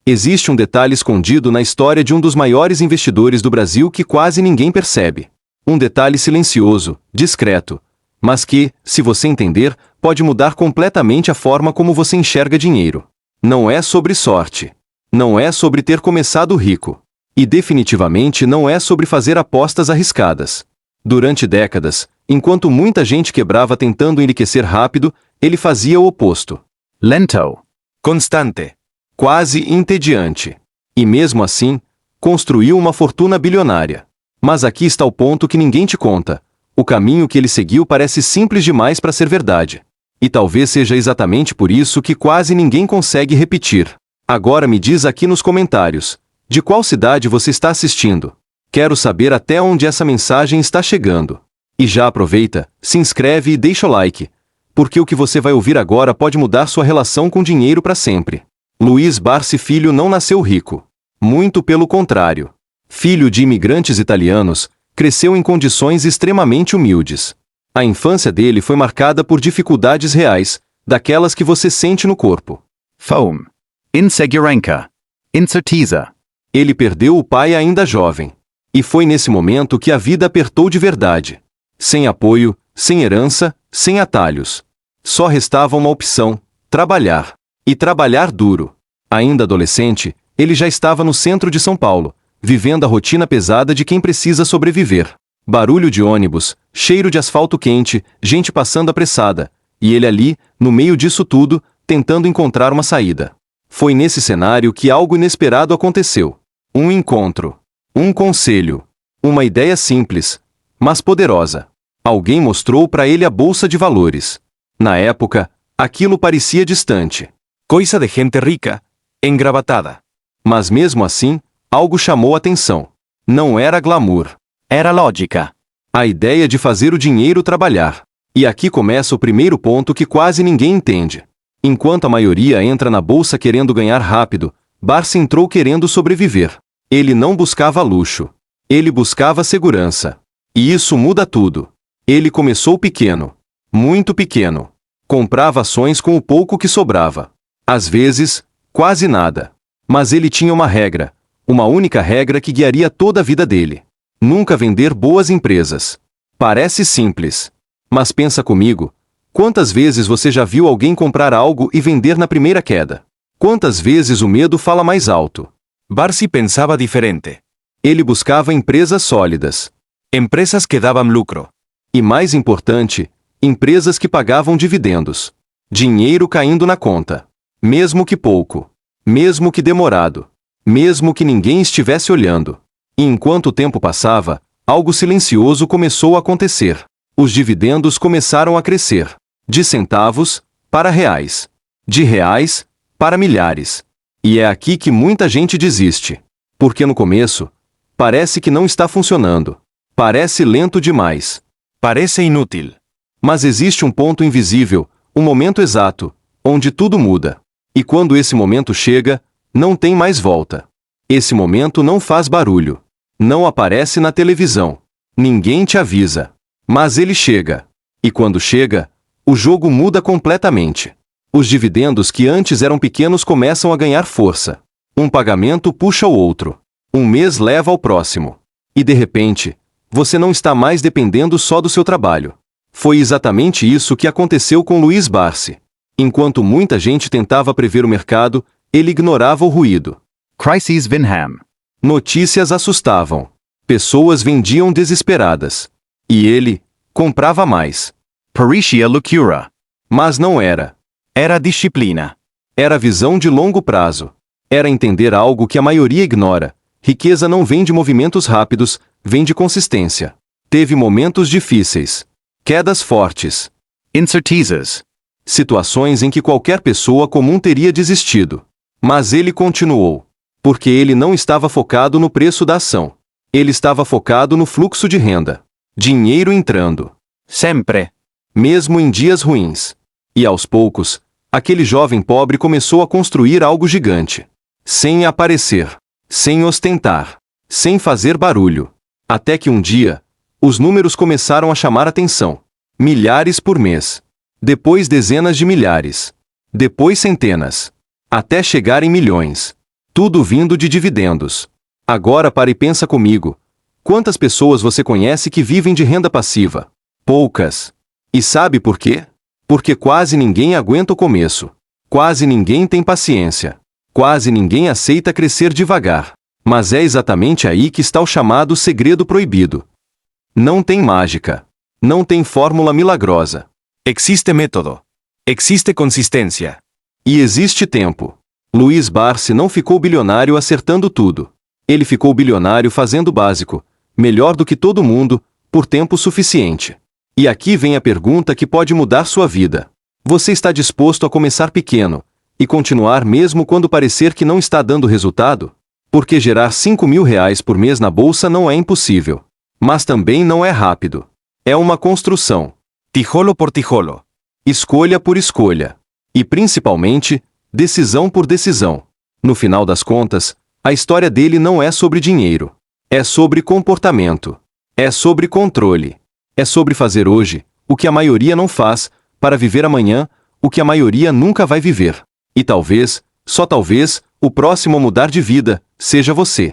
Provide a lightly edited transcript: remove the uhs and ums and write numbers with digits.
Existe um detalhe escondido na história de um dos maiores investidores do Brasil que quase ninguém percebe. Um detalhe silencioso, discreto, mas que, se você entender, pode mudar completamente a forma como você enxerga dinheiro. Não é sobre sorte. Não é sobre ter começado rico. E definitivamente não é sobre fazer apostas arriscadas. Durante décadas, enquanto muita gente quebrava tentando enriquecer rápido, ele fazia o oposto. Lento. Constante. Quase entediante. E mesmo assim, construiu uma fortuna bilionária. Mas aqui está o ponto que ninguém te conta. O caminho que ele seguiu parece simples demais para ser verdade. E talvez seja exatamente por isso que quase ninguém consegue repetir. Agora me diz aqui nos comentários, de qual cidade você está assistindo? Quero saber até onde essa mensagem está chegando. E já aproveita, se inscreve e deixa o like, porque o que você vai ouvir agora pode mudar sua relação com dinheiro para sempre. Luiz Barsi Filho não nasceu rico. Muito pelo contrário. Filho de imigrantes italianos, cresceu em condições extremamente humildes. A infância dele foi marcada por dificuldades reais, daquelas que você sente no corpo. Fome. Insegurança. Incerteza. Ele perdeu o pai ainda jovem. E foi nesse momento que a vida apertou de verdade. Sem apoio, sem herança, sem atalhos. Só restava uma opção: trabalhar. E trabalhar duro. Ainda adolescente, ele já estava no centro de São Paulo, vivendo a rotina pesada de quem precisa sobreviver. Barulho de ônibus, cheiro de asfalto quente, gente passando apressada, e ele ali, no meio disso tudo, tentando encontrar uma saída. Foi nesse cenário que algo inesperado aconteceu. Um encontro. Um conselho. Uma ideia simples, mas poderosa. Alguém mostrou para ele a bolsa de valores. Na época, aquilo parecia distante. Coisa de gente rica, engravatada. Mas mesmo assim, algo chamou a atenção. Não era glamour. Era lógica. A ideia de fazer o dinheiro trabalhar. E aqui começa o primeiro ponto que quase ninguém entende. Enquanto a maioria entra na bolsa querendo ganhar rápido, Barsi entrou querendo sobreviver. Ele não buscava luxo. Ele buscava segurança. E isso muda tudo. Ele começou pequeno. Muito pequeno. Comprava ações com o pouco que sobrava. Às vezes, quase nada. Mas ele tinha uma regra. Uma única regra que guiaria toda a vida dele. Nunca vender boas empresas. Parece simples. Mas pensa comigo. Quantas vezes você já viu alguém comprar algo e vender na primeira queda? Quantas vezes o medo fala mais alto? Barsi pensava diferente. Ele buscava empresas sólidas. Empresas que davam lucro. E mais importante, empresas que pagavam dividendos. Dinheiro caindo na conta. Mesmo que pouco. Mesmo que demorado. Mesmo que ninguém estivesse olhando. E enquanto o tempo passava, algo silencioso começou a acontecer. Os dividendos começaram a crescer. De centavos, para reais. De reais, para milhares. E é aqui que muita gente desiste. Porque no começo, parece que não está funcionando. Parece lento demais. Parece inútil. Mas existe um ponto invisível, um momento exato, onde tudo muda. E quando esse momento chega, não tem mais volta. Esse momento não faz barulho. Não aparece na televisão. Ninguém te avisa. Mas ele chega. E quando chega, o jogo muda completamente. Os dividendos que antes eram pequenos começam a ganhar força. Um pagamento puxa o outro. Um mês leva ao próximo. E de repente, você não está mais dependendo só do seu trabalho. Foi exatamente isso que aconteceu com Luiz Barsi. Enquanto muita gente tentava prever o mercado, ele ignorava o ruído. Crises Vinham. Notícias assustavam. Pessoas vendiam desesperadas. E ele comprava mais. Parecia loucura. Mas não era. Era disciplina. Era visão de longo prazo. Era entender algo que a maioria ignora. Riqueza não vem de movimentos rápidos, vem de consistência. Teve momentos difíceis. Quedas fortes. Incertezas. Situações em que qualquer pessoa comum teria desistido. Mas ele continuou. Porque ele não estava focado no preço da ação. Ele estava focado no fluxo de renda. Dinheiro entrando. Sempre. Mesmo em dias ruins. E aos poucos, aquele jovem pobre começou a construir algo gigante. Sem aparecer. Sem ostentar. Sem fazer barulho. Até que um dia, os números começaram a chamar atenção. Milhares por mês. Depois dezenas de milhares. Depois centenas. Até chegar em milhões. Tudo vindo de dividendos. Agora para e pensa comigo. Quantas pessoas você conhece que vivem de renda passiva? Poucas. E sabe por quê? Porque quase ninguém aguenta o começo. Quase ninguém tem paciência. Quase ninguém aceita crescer devagar. Mas é exatamente aí que está o chamado segredo proibido. Não tem mágica. Não tem fórmula milagrosa. Existe método. Existe consistência. E existe tempo. Luiz Barsi não ficou bilionário acertando tudo. Ele ficou bilionário fazendo o básico, melhor do que todo mundo, por tempo suficiente. E aqui vem a pergunta que pode mudar sua vida. Você está disposto a começar pequeno e continuar mesmo quando parecer que não está dando resultado? Porque gerar R$ 5.000 por mês na bolsa não é impossível. Mas também não é rápido. É uma construção. Tijolo por tijolo. Escolha por escolha. E principalmente, decisão por decisão. No final das contas, a história dele não é sobre dinheiro. É sobre comportamento. É sobre controle. É sobre fazer hoje o que a maioria não faz, para viver amanhã o que a maioria nunca vai viver. E talvez, só talvez, o próximo a mudar de vida seja você.